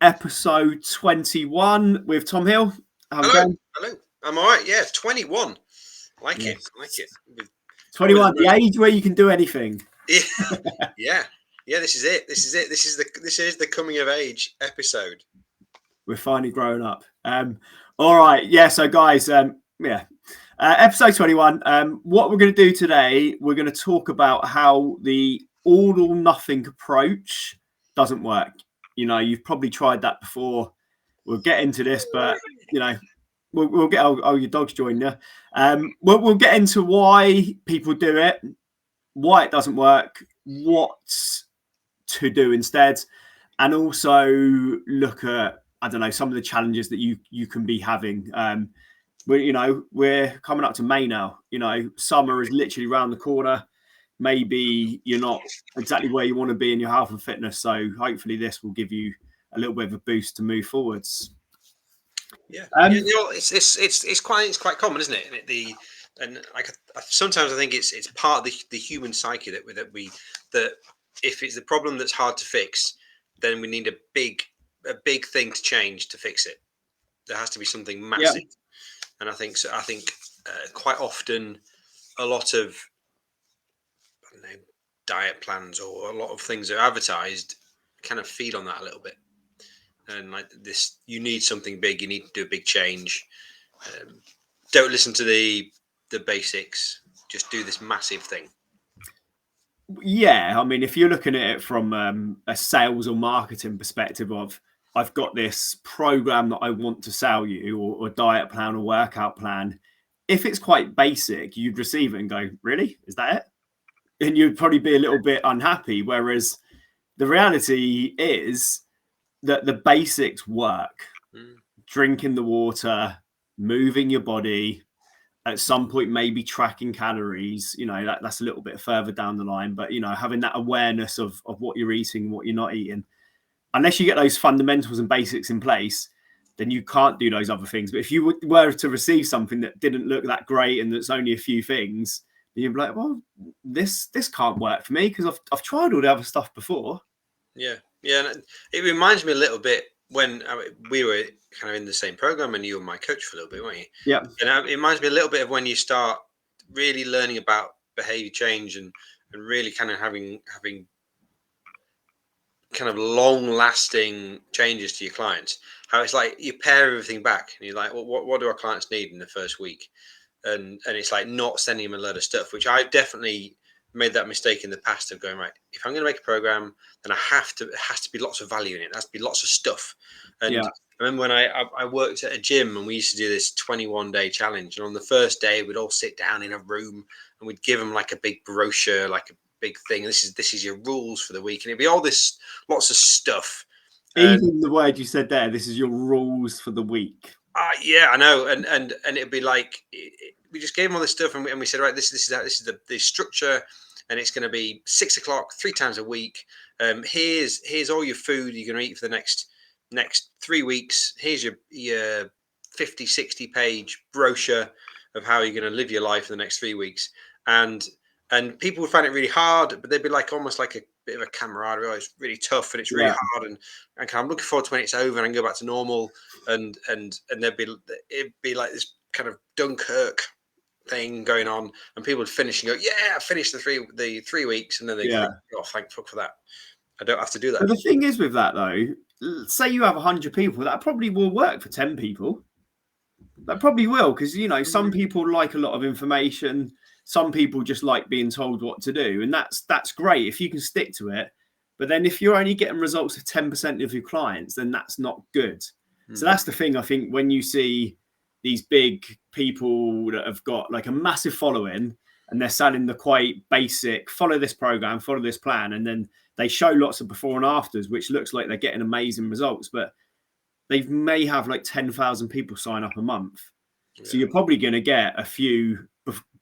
episode 21 with Tom Hill. Hello. I'm all right. Yeah, 21. Like it. 21, the age where you can do anything. Yeah. This is it. This is the coming of age episode. We're finally growing up. All right. Yeah. So, guys. Episode 21. What we're going to do today, we're going to talk about how the all or nothing approach doesn't work. You know, you've probably tried that before. We'll get into this, but you know, we'll get. Oh, your dog's joined you. We'll get into why people do it, why it doesn't work, what to do instead, and also look at, I don't know, some of the challenges that you can be having. We're coming up to May now. You know, summer is literally around the corner. Maybe you're not exactly where you want to be in your health and fitness. So hopefully this will give you a little bit of a boost to move forwards. Yeah, it's quite common, isn't it? Sometimes I think it's part of the human psyche that if it's the problem that's hard to fix, then we need a big thing to change to fix it. There has to be something massive. Yeah. And I think quite often a lot of diet plans or a lot of things that are advertised kind of feed on that a little bit. And like this, you need something big. You need to do a big change. Don't listen to the basics. Just do this massive thing. Yeah, I mean, if you're looking at it from a sales or marketing perspective of, I've got this program that I want to sell you, or diet plan or workout plan. If it's quite basic, you'd receive it and go, really? Is that it? And you'd probably be a little bit unhappy. Whereas the reality is that the basics work. Drinking the water, moving your body, at some point maybe tracking calories, you know, that's a little bit further down the line. But, you know, having that awareness of what you're eating, what you're not eating. Unless you get those fundamentals and basics in place, then you can't do those other things. But if you were to receive something that didn't look that great and that's only a few things, then you'd be like, well, this can't work for me because I've tried all the other stuff before. Yeah. And it reminds me a little bit when we were kind of in the same program and you were my coach for a little bit, weren't you? Yeah. And it reminds me a little bit of when you start really learning about behavior change and really kind of having kind of long-lasting changes to your clients. How it's like you pare everything back and you're like, well, what do our clients need in the first week? And it's like not sending them a load of stuff, which I've definitely made that mistake in the past of going, right, if I'm going to make a program, then it has to be lots of value in it. There has to be lots of stuff. And I remember when I worked at a gym and we used to do this 21-day challenge. And on the first day, we'd all sit down in a room and we'd give them like a big brochure, like a big thing. This is your rules for the week. And it'd be all this, lots of stuff. Even the word you said there, this is your rules for the week. Yeah, I know. And it'd be like, we just gave them all this stuff and we said, right, this is the structure. And it's going to be 6 o'clock, 3 times a week. Here's all your food you're going to eat for the next 3 weeks. Here's your 50, 60 page brochure of how you're going to live your life for the next 3 weeks. And people would find it really hard, but they'd be like almost like a bit of a camaraderie. Oh, it's really tough and it's really hard, and I'm looking forward to when it's over and I can go back to normal. And it'd be like this kind of Dunkirk thing going on, and people would finish and go, yeah, I finished the 3 weeks, and then they go, oh, thank fuck for that. I don't have to do that. But the thing is with that though, say you have 100 people, that probably will work for 10 people. That probably will, because you know some people like a lot of information. Some people just like being told what to do, and that's great if you can stick to it. But then if you're only getting results of 10% of your clients, then that's not good. So that's the thing. I think when you see these big people that have got like a massive following and they're selling the quite basic, follow this program, follow this plan, and then they show lots of before and afters, which looks like they're getting amazing results, but they may have like 10,000 people sign up a month. Yeah. So you're probably going to get a few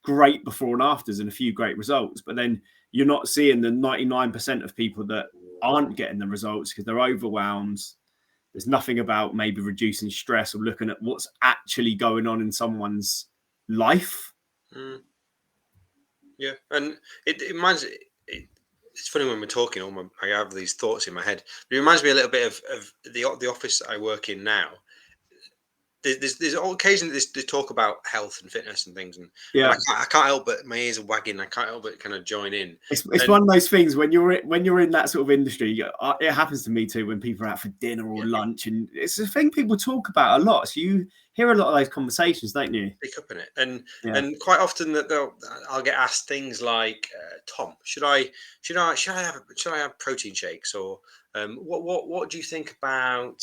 great before and afters and a few great results, but then you're not seeing the 99% of people that aren't getting the results because they're overwhelmed. There's nothing about maybe reducing stress or looking at what's actually going on in someone's life. Yeah, and it reminds it's funny when we're talking. I have these thoughts in my head. It reminds me a little bit of the office that I work in now. There's all occasionally they talk about health and fitness and things, and Yeah. I can't help but my ears are wagging. I can't help but kind of join in. It's one of those things when you're in that sort of industry. It happens to me too when people are out for dinner or lunch, and it's a thing people talk about a lot. So you hear a lot of those conversations, don't you? Pick up in it, and quite often I'll get asked things like, "Tom, should I have protein shakes, or what do you think about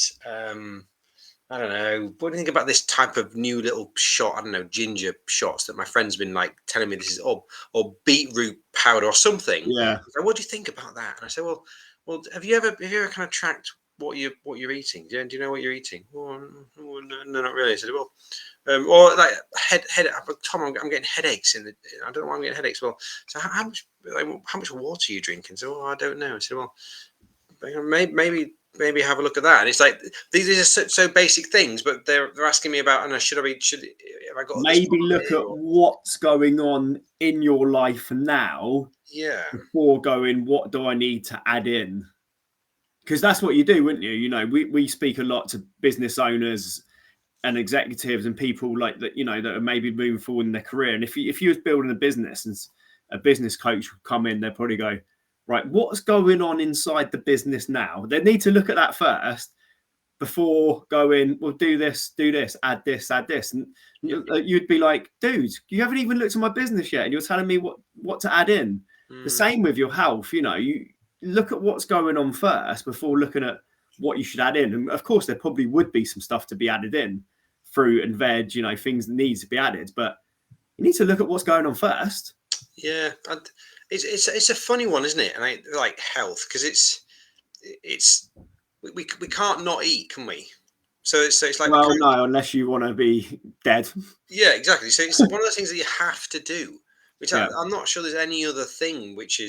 I don't know. What do you think about this type of new little shot? I don't know, ginger shots that my friend's been like telling me this is, or beetroot powder or something. Yeah. So what do you think about that? And I say, well, have you ever kind of tracked what you're eating? Do you know what you're eating? Well, no, not really. I said, well, or like Tom, I'm getting headaches I don't know why I'm getting headaches. Well, so how much water are you drinking? So, I don't know. I said, well, maybe have a look at that. And it's like these are so basic things, but they're asking me about, and should have I got maybe look at what's going on in your life now, before going, what do I need to add in? Because that's what you do, wouldn't you? You know, we speak a lot to business owners and executives and people like that, you know, that are maybe moving forward in their career. And if you was building a business and a business coach would come in, they'll probably go, right, what's going on inside the business now? They need to look at that first before going, well, do this, add this. And you'd be like, dude, you haven't even looked at my business yet. And you're telling me what to add in. The same with your health. You know, you look at what's going on first before looking at what you should add in. And of course, there probably would be some stuff to be added in, fruit and veg, you know, things that need to be added. But you need to look at what's going on first. Yeah. It's a funny one, isn't it? And I like health because we can't not eat, can we? So it's like, well, no, unless you want to be dead. Yeah, exactly. So it's one of those things that you have to do, which I'm not sure there's any other thing which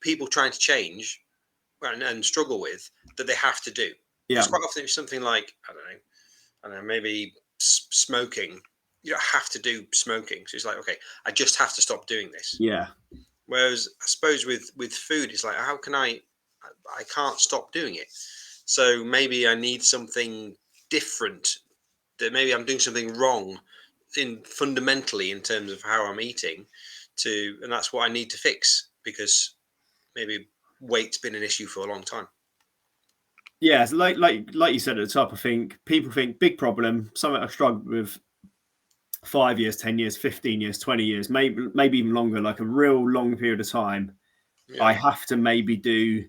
people trying to change and struggle with that they have to do. Yeah. It's quite often it's something like I don't know, maybe smoking. You don't have to do smoking. So it's like, okay, I just have to stop doing this. Yeah. Whereas I suppose with food, it's like, how can I can't stop doing it. So maybe I need something different. That maybe I'm doing something wrong fundamentally in terms of how I'm eating and that's what I need to fix because maybe weight's been an issue for a long time. Yeah, so like you said at the top, I think people think big problem, something I've struggled with 5 years, 10 years, 15 years, 20 years, maybe even longer, like a real long period of time. Yeah. I have to maybe do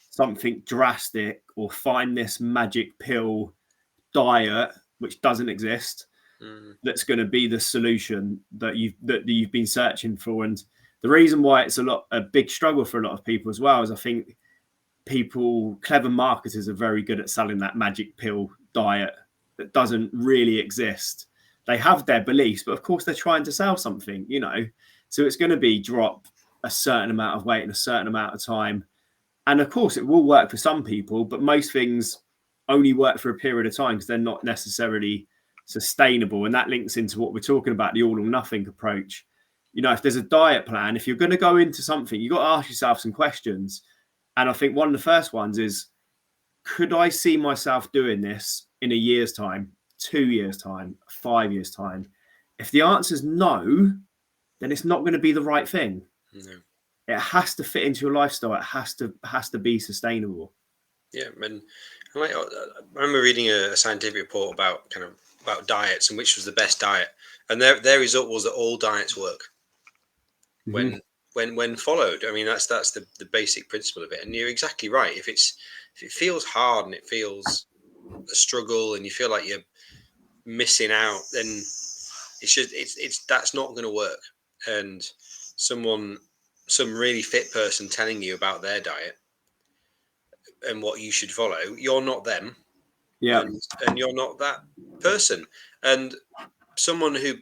something drastic or find this magic pill diet, which doesn't exist, that's going to be the solution that you've been searching for. And the reason why it's a big struggle for a lot of people as well is I think clever marketers are very good at selling that magic pill diet that doesn't really exist. They have their beliefs, but of course they're trying to sell something, you know. So it's going to be drop a certain amount of weight in a certain amount of time. And of course it will work for some people, but most things only work for a period of time because they're not necessarily sustainable. And that links into what we're talking about, the all or nothing approach. You know, if there's a diet plan, if you're going to go into something, you've got to ask yourself some questions. And I think one of the first ones is, could I see myself doing this in a year's time, 2 years' time, 5 years' time? If the answer is no, then it's not going to be the right thing. No. It has to fit into your lifestyle. It has to be sustainable. Yeah, and I remember reading a scientific report about diets and which was the best diet, and their result was that all diets work when followed. I mean, that's the basic principle of it. And you're exactly right. If it feels hard and it feels a struggle, and you feel like you're missing out, then that's not going to work. And some really fit person telling you about their diet and what you should follow, you're not them. Yeah. And you're not that person. And someone who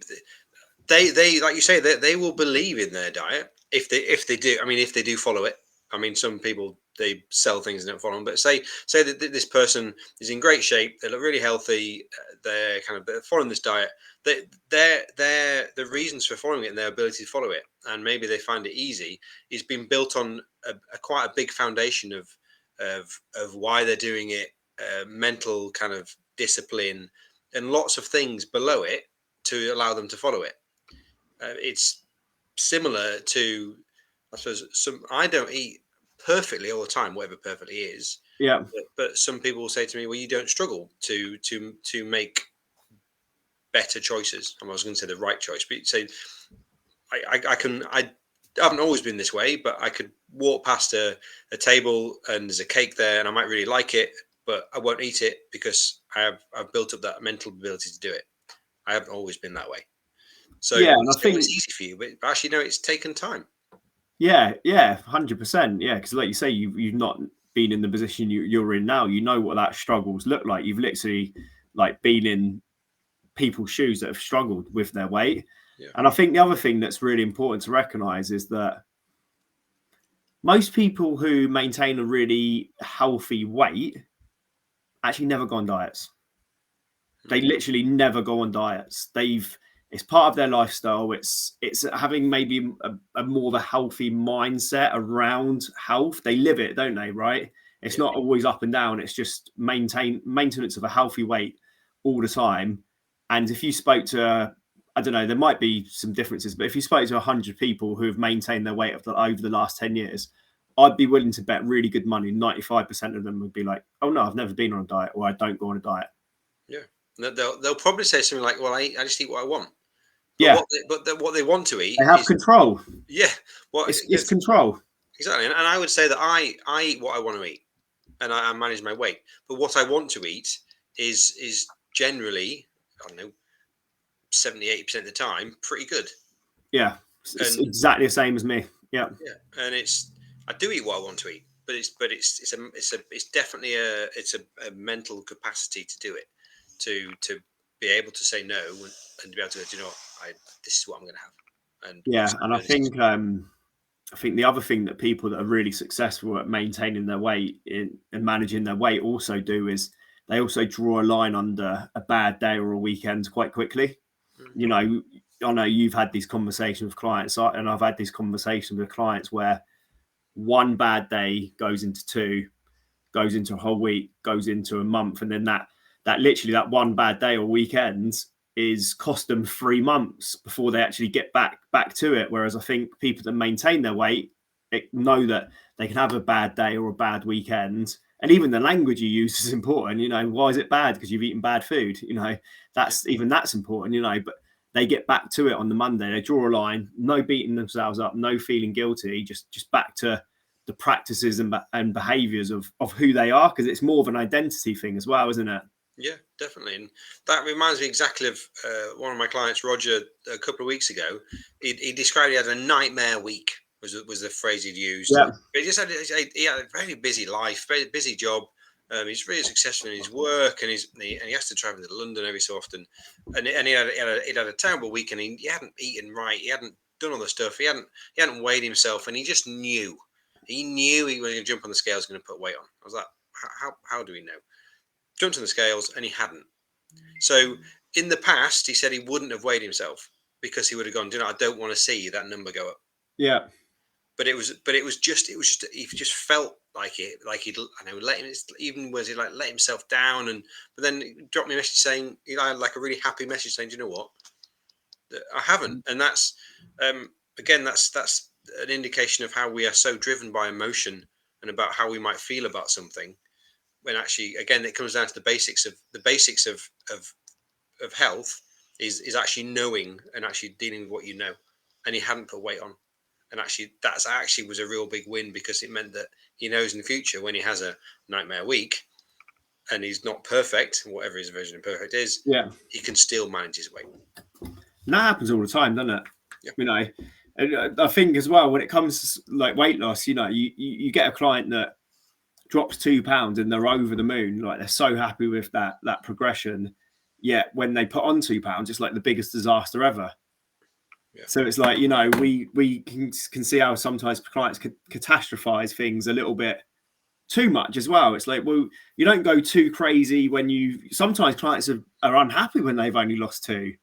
they like you say, they will believe in their diet if they do. I mean, if they do follow it. I mean, some people they sell things and don't follow them. But say that this person is in great shape, they look really healthy, they're following this diet. The reasons for following it and their ability to follow it, and maybe they find it easy, is being built on quite a big foundation of why they're doing it, mental kind of discipline, and lots of things below it to allow them to follow it. It's similar to, I suppose, I don't eat perfectly all the time, whatever perfectly is. Yeah. But some people will say to me, well, you don't struggle to make better choices. I was going to say the right choice, but say I haven't always been this way, but I could walk past a table and there's a cake there and I might really like it, but I won't eat it because I've built up that mental ability to do it. I haven't always been that way. So yeah, and I think it's easy for you, but actually, no, it's taken time. Yeah, 100%. Yeah, because like you say, you've not been in the position you're in now. You know what that struggles look like. You've literally like been in people's shoes that have struggled with their weight. Yeah. And I think the other thing that's really important to recognize is that most people who maintain a really healthy weight actually never go on diets. They literally never go on diets. It's part of their lifestyle. It's having maybe a more of a healthy mindset around health. They live it, don't they? Right? It's not always up and down. It's just maintenance of a healthy weight all the time. And if you spoke to, I don't know, there might be some differences, but if you spoke to 100 people who have maintained their weight over the last 10 years, I'd be willing to bet really good money 95% of them would be like, oh no, I've never been on a diet, or I don't go on a diet. Yeah. They'll probably say something like, well, I just eat what I want. But yeah. What they want to eat, they have control. Yeah. Well, it's control. Exactly. And I would say that I eat what I want to eat and I manage my weight. But what I want to eat is generally, I don't know, 70-80% of the time, pretty good. Yeah. It's exactly the same as me. Yeah. Yeah. And I do eat what I want to eat, but it's definitely a mental capacity to do it, to be able to say no and to be able to go, you know, this is what I'm going to have. And yeah, and I think the other thing that people that are really successful at maintaining their weight and managing their weight also do is they also draw a line under a bad day or a weekend quite quickly. Mm-hmm. You know, I know you've had these conversations with clients, and I've had these conversations with clients where one bad day goes into two, goes into a whole week, goes into a month, and then that literally that one bad day or weekend is cost them 3 months before they actually get back to it. Whereas I think people that maintain their weight know that they can have a bad day or a bad weekend, and even the language you use is important. You know, why is it bad? Because you've eaten bad food. You know, that's important. You know, but they get back to it on the Monday. They draw a line, no beating themselves up, no feeling guilty, just back to the practices and behaviors of who they are, because it's more of an identity thing as well, isn't it? Yeah, definitely. And that reminds me exactly of one of my clients, Roger, a couple of weeks ago. He described he had a nightmare week, was the phrase he'd used. Yeah. He had a very busy life, very busy job. He's really successful in his work, and he has to travel to London every so often. And he had a terrible week, and he hadn't eaten right. He hadn't done all the stuff. He hadn't weighed himself, and he just knew. He knew he was going to jump on the scales, going to put weight on. I was like, how do we know? Jumped on the scales and he hadn't. So in the past, he said he wouldn't have weighed himself because he would have gone, I don't want to see that number go up. Yeah. But he just felt like it, like he'd, I know, let himself down. But then he dropped me a message saying, I had like a really happy message saying, do you know what? I haven't. And that's, again, that's an indication of how we are so driven by emotion and about how we might feel about something. When actually, again, it comes down to the basics of health is actually knowing and actually dealing with what you know. And he hadn't put weight on, and actually that was a real big win, because it meant that he knows in the future when he has a nightmare week and he's not perfect, whatever his version of perfect is, he can still manage his weight. And that happens all the time, doesn't it? Yeah. You know, and I think as well when it comes to like weight loss, you know, you get a client that drops 2 pounds and they're over the moon, like they're so happy with that progression, yet when they put on 2 pounds, it's like the biggest disaster ever. So it's like, you know, we can see how sometimes clients could catastrophize things a little bit too much as well. It's like, well, you don't go too crazy when sometimes clients are unhappy when they've only lost 2.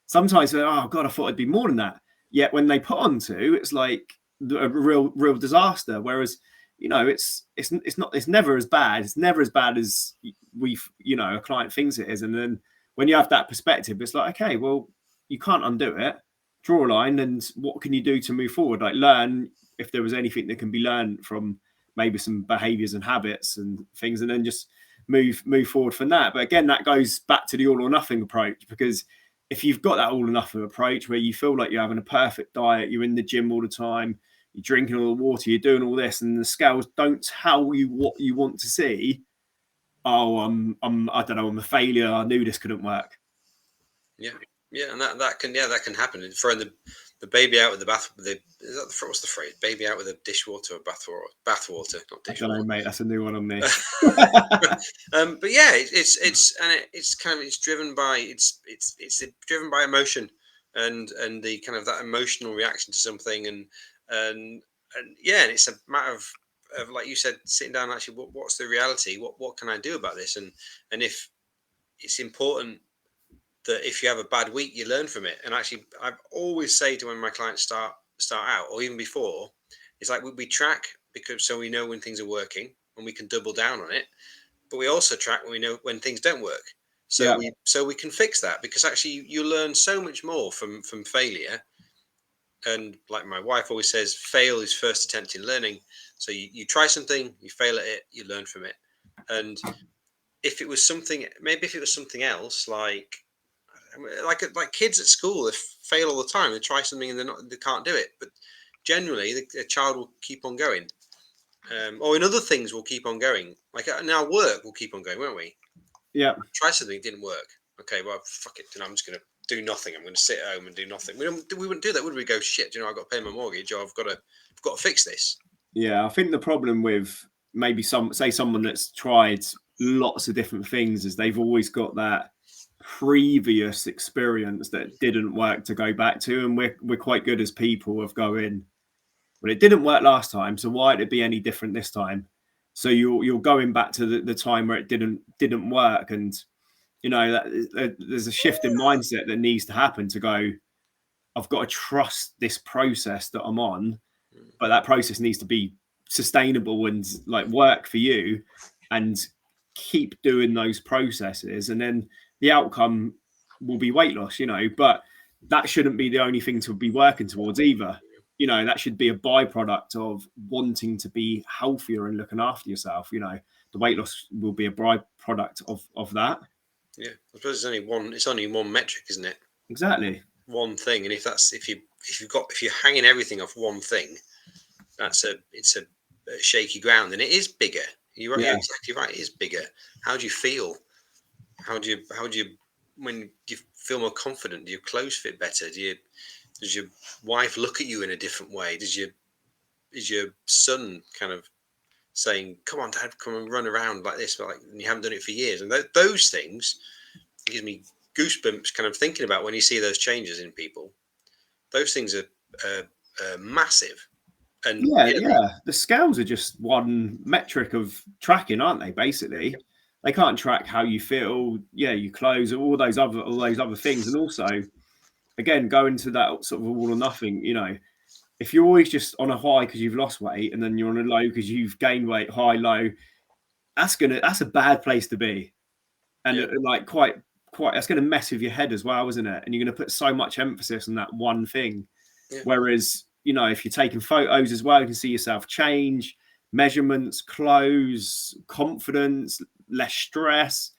Sometimes they're, oh God, I thought it'd be more than that. Yet when they put on 2, it's like a real disaster. Whereas, it's never as bad. It's never as bad as a client thinks it is. And then when you have that perspective, it's like, okay, well, you can't undo it. Draw a line, and what can you do to move forward? Like, learn if there was anything that can be learned from maybe some behaviors and habits and things, and then just move forward from that. But again, that goes back to the all or nothing approach, because if you've got that all or nothing approach where you feel like you're having a perfect diet, you're in the gym all the time, you're drinking all the water, you're doing all this, and the scales don't tell you what you want to see. Oh, I don't know, I'm a failure. I knew this couldn't work. Yeah, and that can happen. Throwing the baby out with the bath. What's the phrase? Baby out with the dishwater or bathwater, not dishwater. I don't know, mate. That's a new one on me. But yeah, it's driven by emotion and the kind of that emotional reaction to something, and it's a matter of like you said, sitting down. Actually, what's the reality? What can I do about this? And if it's important that if you have a bad week, you learn from it. And actually, I've always say to when my clients start out, or even before, it's like we track so we know when things are working and we can double down on it. But we also track when we know when things don't work. So we can fix that, because actually you learn so much more from failure. And like my wife always says, fail is first attempt in learning. So you try something, you fail at it, you learn from it. And if it was something else, like kids at school, they fail all the time. They try something and they can't do it. But generally, the child will keep on going. Or in other things, we'll keep on going. Like in our work, we'll keep on going, won't we? Yeah. Try something, it didn't work. Okay, well, fuck it. I'm just going to do nothing. I'm going to sit at home and do nothing. We wouldn't do that, would we? Go, shit, I've got to pay my mortgage, or I've got to fix this. Yeah, I think the problem with maybe someone that's tried lots of different things is they've always got that previous experience that didn't work to go back to, and we're quite good as people of going, well, it didn't work last time, so why would it be any different this time? So you're going back to the time where it didn't work, and there's a shift in mindset that needs to happen to go, I've got to trust this process that I'm on, but that process needs to be sustainable and like work for you, and keep doing those processes, and then the outcome will be weight loss, but that shouldn't be the only thing to be working towards either. That should be a byproduct of wanting to be healthier and looking after yourself. The weight loss will be a byproduct of that. Yeah, I suppose it's only one metric, isn't it? Exactly. One thing. And if you're hanging everything off one thing, it's a shaky ground, and it is bigger. You're exactly right. It is bigger. How do you feel? How do you when you feel more confident? Do your clothes fit better? Does your wife look at you in a different way? Is your son kind of saying, "Come on, Dad, come and run around like this," but and you haven't done it for years? And those things gives me goosebumps, kind of thinking about when you see those changes in people. Those things are massive. And the scales are just one metric of tracking, aren't they? Basically, they can't track how you feel, your clothes, all those other things. And also, again, go into that sort of all or nothing. If you're always just on a high because you've lost weight, and then you're on a low because you've gained weight, high, low, that's a bad place to be. And quite that's going to mess with your head as well, isn't it? And you're going to put so much emphasis on that one thing. Yeah. Whereas, if you're taking photos as well, you can see yourself change, measurements, clothes, confidence, less stress,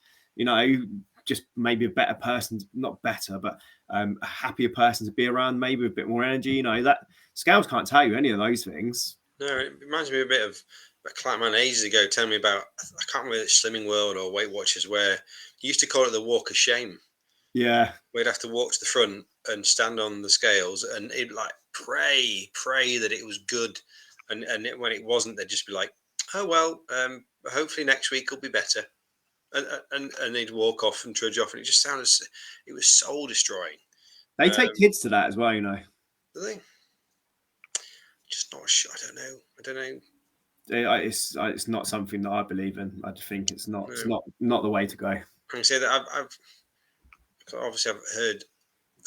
just maybe a better person, not better, but a happier person to be around, maybe a bit more energy. That scales can't tell you any of those things. No, it reminds me a bit of a client of mine ages ago telling me about, I can't remember the Slimming World or Weight Watchers, where he used to call it the walk of shame. Yeah. We'd have to walk to the front and stand on the scales, and he'd like pray that it was good. And when it wasn't, they'd just be like, oh, well, hopefully next week will be better. And they'd walk off and trudge off. And it was soul destroying. They take kids to that as well, Do they? Just not sure. I don't know. It's not something that I believe in. I just think it's not No. not the way to go. I can say that I've obviously I've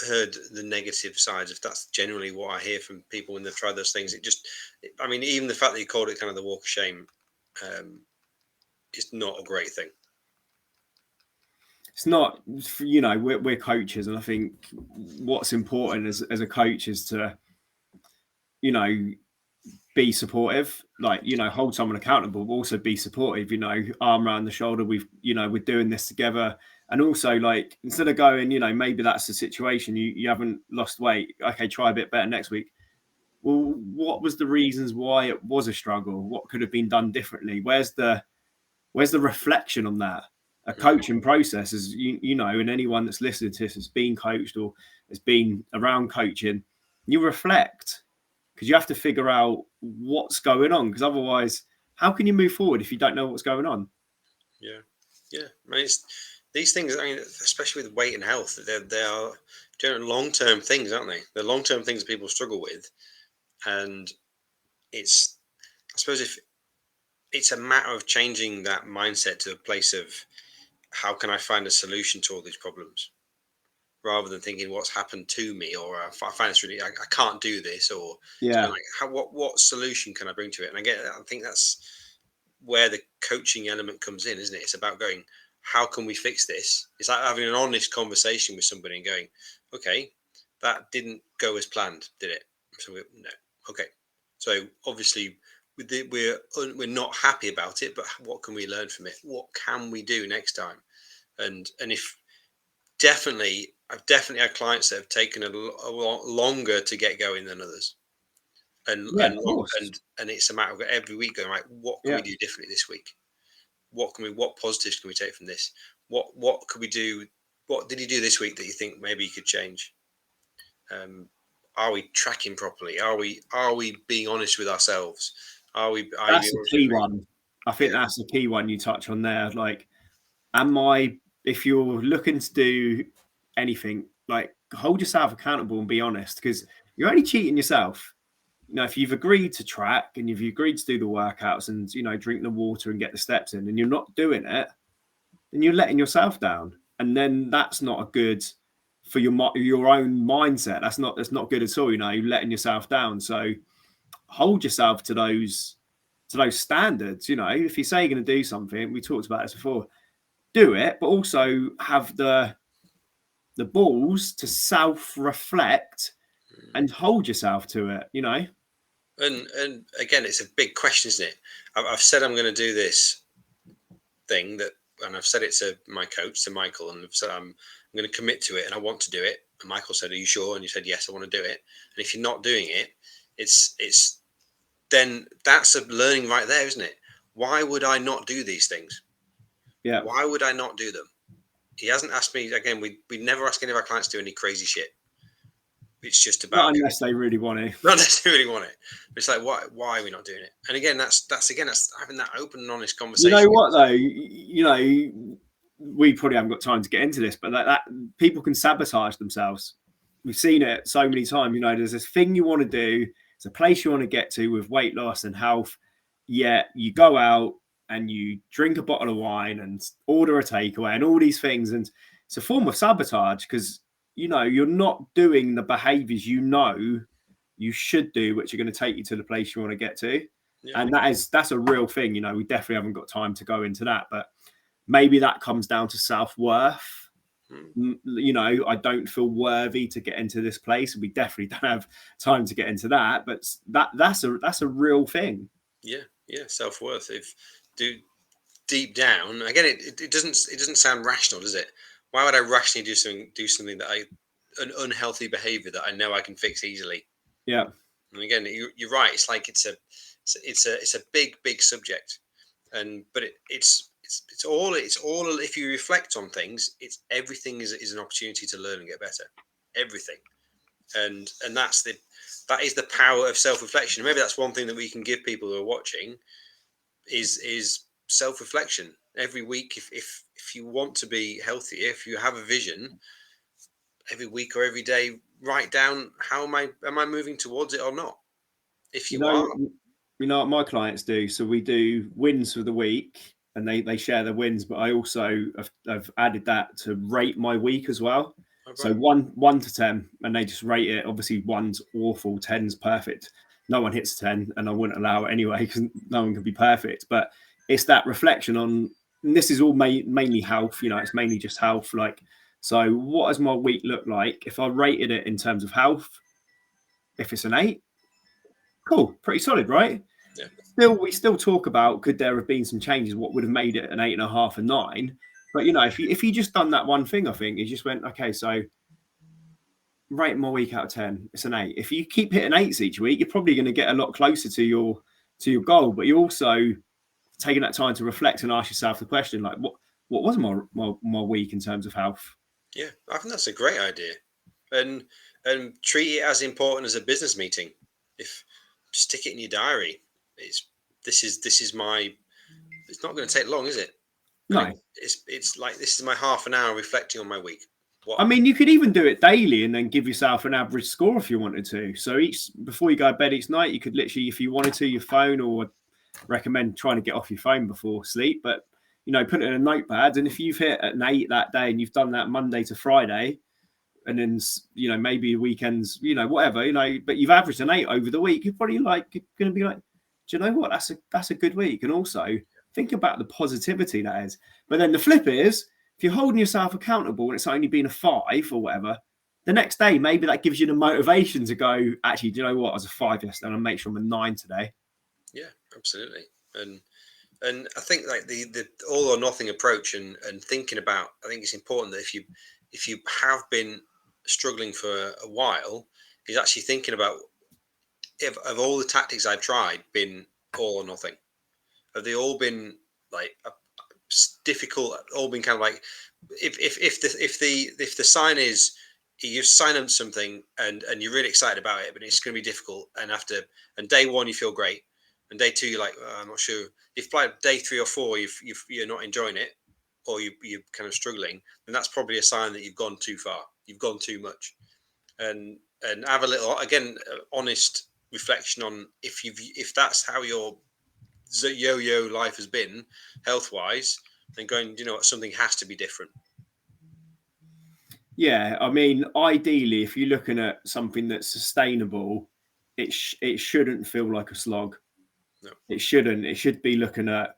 heard the negative sides. If that's generally what I hear from people when they've tried those things, I mean, even the fact that you called it kind of the walk of shame, is not a great thing. It's not, you know, we're coaches, and I think what's important as a coach is to, you know, be supportive, like, you know, hold someone accountable, but also be supportive, you know, arm around the shoulder. We're doing this together. And also, like, instead of going, you know, maybe that's the situation, you haven't lost weight. Okay, try a bit better next week. Well, what was the reasons why it was a struggle? What could have been done differently? Where's the reflection on that? A coaching process, as you know, and anyone that's listening to this has been coached or has been around coaching, you reflect, because you have to figure out what's going on, because otherwise, how can you move forward if you don't know what's going on? Yeah. I mean, these things. I mean, especially with weight and health, they are generally long-term things, aren't they? They're long-term things that people struggle with, and I suppose, if it's a matter of changing that mindset to a place of how can I find a solution to all these problems, rather than thinking what's happened to me, or I find this really, I can't do this, or Yeah, like what solution can I bring to it? And I think that's where the coaching element comes in, isn't it? It's about going, how can we fix this? It's like having an honest conversation with somebody and going, okay, that didn't go as planned, did it? So no, okay. So obviously we're not happy about it, but what can we learn from it? What can we do next time? And if I've definitely had clients that have taken a lot longer to get going than others, and yeah, of course. and it's a matter of every week going, right, what can Yeah, we do differently this week? What positives can we take from this? What could we do? What did you do this week that you think maybe you could change? Are we tracking properly? Are we being honest with ourselves? Are you that's being the honest key with me? one. I think Yeah, that's the key one you touch on there. Like, if you're looking to do anything, like, hold yourself accountable and be honest, because you're only cheating yourself. You know, if you've agreed to track and if you've agreed to do the workouts and, you know, drink the water and get the steps in, and you're not doing it, then you're letting yourself down. And then that's not a good for your own mindset. That's not good at all. You know, you're letting yourself down. So hold yourself to those standards. You know, if you say you're going to do something, we talked about this before, do it, but also have the balls to self-reflect and hold yourself to it, you know. and again, it's a big question, isn't it? I've said I'm going to do this thing and I've said it to my coach, to Michael, and I've said I'm going to commit to it and I want to do it. And Michael said, "Are you sure?" And you said, "Yes, I want to do it." And if you're not doing it, it's then that's a learning right there, isn't it? Why would I not do these things? Yeah, Why would I not do them? He hasn't asked me again. We never ask any of our clients to do any crazy shit. It's just not about unless they really want to. not necessarily want it. It's like why are we not doing it? And again, that's having that open and honest You conversation. know what though? You know, we probably haven't got time to get into this, but that people can sabotage themselves. We've seen it so many times. You know, there's this thing you want to do, it's a place you want to get to with weight loss and health. Yet you go out and you drink a bottle of wine and order a takeaway and all these things, and it's a form of sabotage because, you know, you're not doing the behaviors you know you should do, which are going to take you to the place you want to get to. Yeah. And that's a real thing. You know, we definitely haven't got time to go into that, but maybe that comes down to self-worth. You know, I don't feel worthy to get into this place. We definitely don't have time to get into that, but that's a real thing. Yeah, self-worth. If do deep down, again, it doesn't sound rational, does it? Why would I rationally do something that an unhealthy behavior that I know I can fix easily? Yeah. And again, you're right. It's like it's a big subject, but it's all if you reflect on things, it's everything is an opportunity to learn and get better. Everything, and that is the power of self-reflection. Maybe that's one thing that we can give people who are watching is self-reflection every week. If you want to be healthier, if you have a vision, every week or every day, write down, how am I moving towards it or not? If You you are, know, You know what my clients do? So we do wins for the week, and they share their wins. But I also have added that to rate my week as well. Oh, So right. 1 to 10, and they just rate it. Obviously, 1's awful, 10's perfect. No one hits 10, and I wouldn't allow it anyway because no one can be perfect. But it's that reflection on. And this is all mainly health. You know, it's mainly just health. Like, so what does my week look like if I rated it in terms of health? If it's an 8, cool, pretty solid, right? Yeah. We still talk about could there have been some changes? What would have made it an 8.5, a 9? But you know, if you just done that one thing, I think you just went, okay, so rate my week out of 10, it's an 8. If you keep hitting 8s each week, you're probably going to get a lot closer to your goal. But you're also taking that time to reflect and ask yourself the question, like, what was my week in terms of health? Yeah, I think that's a great idea, and treat it as important as a business meeting. If stick it in your diary, this is my. It's not going to take long, is it? No. It's like this is my half an hour reflecting on my week. I mean, you could even do it daily and then give yourself an average score if you wanted to. So before you go to bed each night, you could literally, if you wanted to, your phone, or recommend trying to get off your phone before sleep, but you know, put it in a notepad. And if you've hit an 8 that day and you've done that Monday to Friday, and then you know maybe weekends, you know, whatever, you know, but you've averaged an 8 over the week, you're probably like going to be like, do you know what? That's a good week. And also think about the positivity that is. But then the flip is, if you're holding yourself accountable and it's only been a 5 or whatever, the next day maybe that gives you the motivation to go, actually, do you know what? I was a 5 yesterday, and I'll make sure I'm a 9 today. Yeah, absolutely. And I think like the all or nothing approach and thinking about, I think it's important that if you have been struggling for a while, is actually thinking about, if of all the tactics I've tried been all or nothing? Have they all been like difficult? All been kind of like, if the sign is you sign up something and you're really excited about it, but it's going to be difficult, and day one you feel great, and day two you're like, oh, I'm not sure. If by day 3 or 4 you're not enjoying it, or you're kind of struggling, then that's probably a sign that you've gone too far. You've gone too much, and have a little, again, honest reflection on if that's how your yo-yo life has been health wise, then going, you know what, something has to be different. Yeah, I mean, ideally, if you're looking at something that's sustainable, it shouldn't feel like a slog. No. It shouldn't. It should be looking at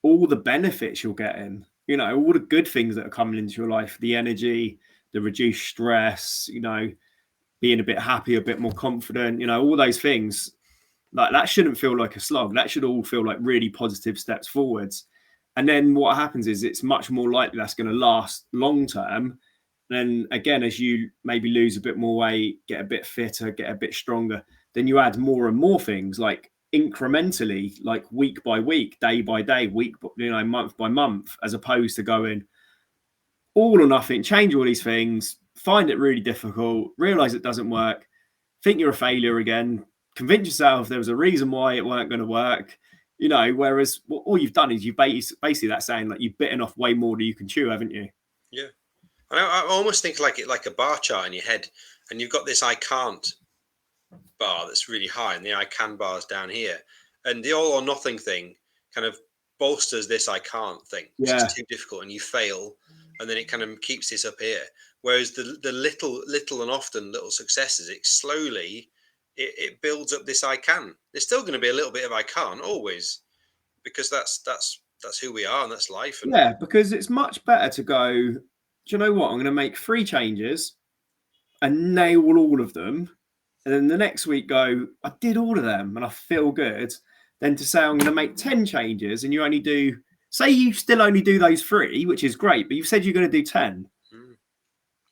all the benefits you're getting, you know, all the good things that are coming into your life, the energy, the reduced stress, you know, being a bit happy, a bit more confident, you know, all those things. Like, that shouldn't feel like a slog. That should all feel like really positive steps forwards. And then what happens is it's much more likely that's going to last long term. Then again, as you maybe lose a bit more weight, get a bit fitter, get a bit stronger, then you add more and more things, like incrementally, like week by week, day by day, month by month, as opposed to going all or nothing, change all these things, find it really difficult, realize it doesn't work, think you're a failure again, convince yourself there was a reason why it weren't going to work, you know, whereas all you've done is you basically that's saying like you've bitten off way more than you can chew, haven't you? Yeah. And I almost think like it like a bar chart in your head, and you've got this I can't bar that's really high, and the I can bars down here, and the all or nothing thing kind of bolsters this I can't thing, which is too difficult, and you fail, and then it kind of keeps this up here. Whereas the little and often little successes, it slowly it builds up this I can. There's still going to be a little bit of I can't always, because that's who we are, and that's life. And yeah, because it's much better to go, do you know what, I'm going to make 3 changes and nail all of them, and then the next week go, I did all of them and I feel good, than to say I'm going to make 10 changes and you only do, say you still only do those 3, which is great, but you've said you're going to do 10.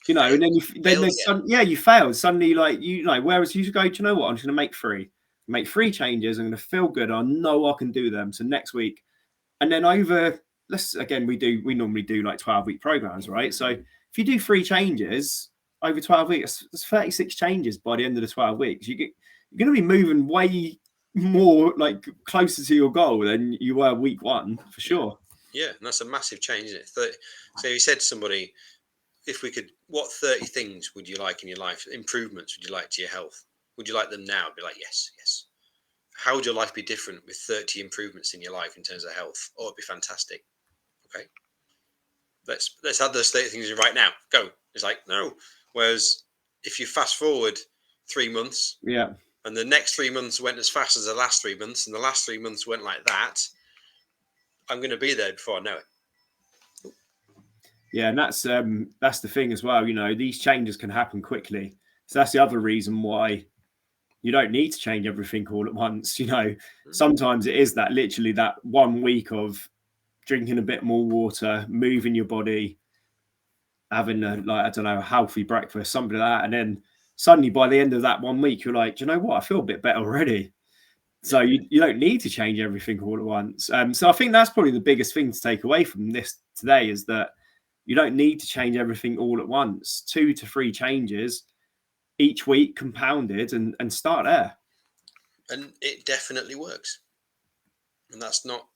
You know, and then you failed suddenly, like, you know, whereas you go, do you know what, I'm just going to make 3 changes, I'm going to feel good, I know I can do them. So next week, and then we normally do like 12-week programs, right? So if you do 3 changes over 12 weeks, there's 36 changes by the end of the 12 weeks. You're going to be moving way more, like, closer to your goal than you were week 1, for sure. Yeah, and that's a massive change, isn't it? So you said to somebody, if we could, what 30 things would you like in your life? Improvements would you like to your health? Would you like them now? Be like, yes. how would your life be different with 30 improvements in your life in terms of health? Oh, it'd be fantastic. Okay, let's add those 30 things in right now. Go. It's like, no. Whereas if you fast forward 3 months, Yeah. and the next 3 months went as fast as the last 3 months, and the last 3 months went like that, I'm going to be there before I know it. Yeah, and that's the thing as well. You know, these changes can happen quickly. So that's the other reason why you don't need to change everything all at once. You know, sometimes it is that literally that 1 week of drinking a bit more water, moving your body, having a healthy breakfast, something like that, and then suddenly by the end of that 1 week, you're like, do you know what? I feel a bit better already. So you don't need to change everything all at once. So I think that's probably the biggest thing to take away from this today is that you don't need to change everything all at once. 2 to 3 changes each week compounded and start there. And it definitely works. And that's not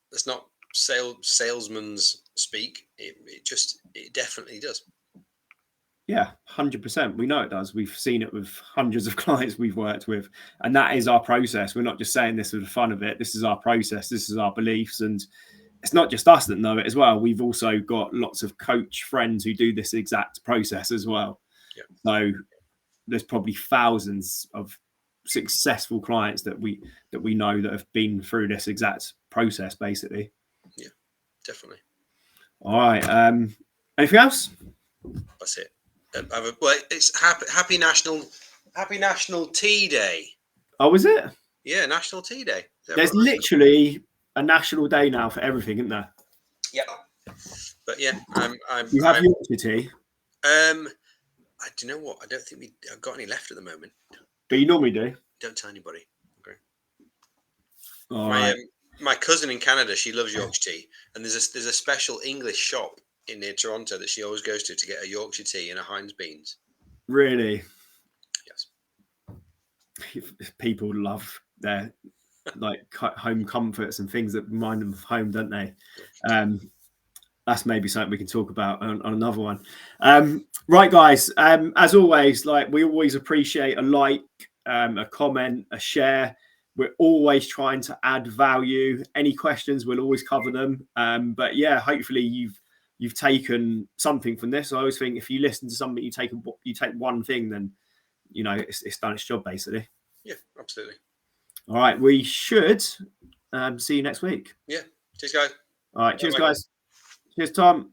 salesman's speak. It definitely does. Yeah, 100%. We know it does. We've seen it with hundreds of clients we've worked with. And that is our process. We're not just saying this for the fun of it. This is our process. This is our beliefs. And it's not just us that know it as well. We've also got lots of coach friends who do this exact process as well. Yeah. So there's probably thousands of successful clients that we know that have been through this exact process, basically. Yeah, definitely. All right. Anything else? That's it. Well, it's happy National Tea Day. Oh, is it? Yeah, National Tea Day. There's literally a national day now for everything, isn't there? Yeah. But yeah, You have Yorkshire tea. I do you know what? I don't think I've got any left at the moment. But you normally do. Don't tell anybody. Okay. All right. My cousin in Canada, she loves Yorkshire tea, and there's a special English shop near Toronto that she always goes to get a Yorkshire tea and a Heinz beans. Really? Yes. People love their home comforts and things that remind them of home, don't they? That's maybe something we can talk about on another one. Right, guys. As always, we always appreciate a like, a comment, a share. We're always trying to add value. Any questions, we'll always cover them. But yeah, hopefully you've taken something from this. I always think if you listen to something, you take one thing, then it's done its job basically. Yeah, absolutely. All right, we should see you next week. Yeah. Cheers, guys. All right, cheers, guys. Cheers, Tom.